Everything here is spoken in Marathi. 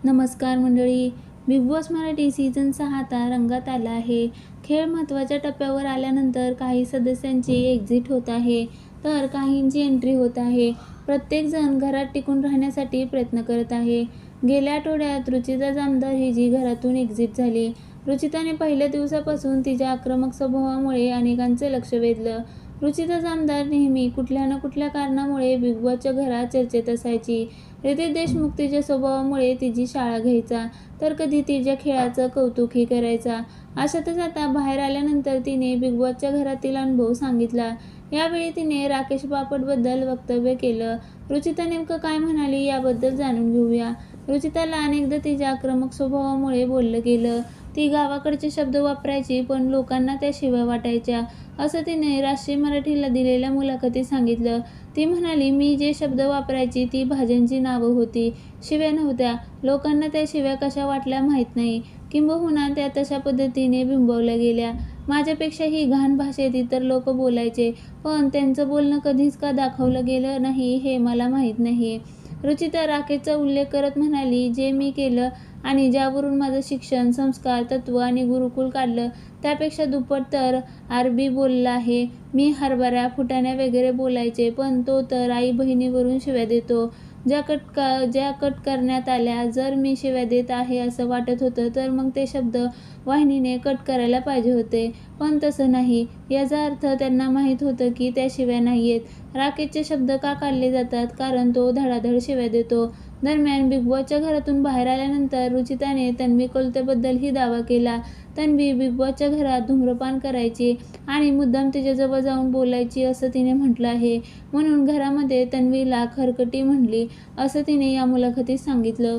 नमस्कार मंडळी. बिग बॉस मराठी सीझन 6 आता रंगात आला आहे. खेळ महत्त्वाच्या टप्प्यावर आल्यानंतर काही सदस्यांची एक्झिट होत आहे, तर काहींची एंट्री होत आहे. प्रत्येकजण घरात टिकून राहण्यासाठी प्रयत्न करत आहे. गेल्या आठवड्यात रुचिता जामदार ही जी घरातून एक्झिट झाली. रुचिताने पहिल्या दिवसापासून तिच्या आक्रमक स्वभावामुळे अनेकांचे लक्ष वेधलं. रुचिता जामदार नेहमी कुठल्या ना कुठल्या कारणामुळे बिग बॉसच्या घरात चर्चेत असायची. रितेश देशमुख तिच्या स्वभावामुळे तिची शाळा घ्यायचा, तर कधी तिच्या खेळाचं कौतुकही करायचा. अशातच आता बाहेर आल्यानंतर तिने बिग बॉसच्या घरातील अनुभव सांगितला. यावेळी तिने राकेश बापटबद्दल वक्तव्य केलं. रुचिता नेमकं काय म्हणाली याबद्दल जाणून घेऊया. रुचिताला अनेकदा तिच्या आक्रमक स्वभावामुळे बोललं गेलं. ती गावाकडचे शब्द वापरायची, पण लोकांना त्या शिव्या वाटायच्या, असं तिने राष्ट्रीय मराठीला दिलेल्या मुलाखतीत सांगितलं. ती म्हणाली, मी जे शब्द वापरायची ती भाज्यांची नावं होती, शिव्या नव्हत्या. लोकांना त्या शिव्या कशा वाटल्या माहीत नाही, किंबहुना त्या तशा पद्धतीने बिंबवल्या गेल्या. माझ्यापेक्षाही घाण भाषेत इतर लोक बोलायचे, पण त्यांचं बोलणं कधीच का दाखवलं गेलं नाही हे मला माहीत नाही. रुचिता राकेशचा उल्लेख करत म्हणाली, जे मी केलं आणि ज्यावरून माझं शिक्षण, संस्कार, तत्त्व आणि गुरुकुल काढलं त्यापेक्षा दुप्पट तर आरबी बोलला आहे. मी हरभऱ्या, फुटाण्या वगैरे बोलायचे, पण तो तर आई बहिणीवरून शिव्या देतो, ज्या कट करण्यात आल्या. जर मी शिव्या देत आहे असं वाटत होतं तर मग ते शब्द वाहिनीने कट करायला पाहिजे होते, पण तसं नाही. याचा अर्थ त्यांना माहीत होतं की त्या शिव्या नाहीयेत. राकेशचे शब्द का काढले जातात? कारण तो धडाधड शिव्या देतो. दरम्यान बिग बॉसच्या घरातून बाहेर आल्यानंतर रुचिताने तन्वी कोलतेबद्दलही दावा केला. तन्वी बिग बॉसच्या घरात धूम्रपान करायची आणि मुद्दाम तिच्याजवळ जाऊन बोलायची असं तिने म्हटलं आहे. म्हणून घरामध्ये तन्वीला खरकटी म्हणली, असं तिने या मुलाखतीत सांगितलं.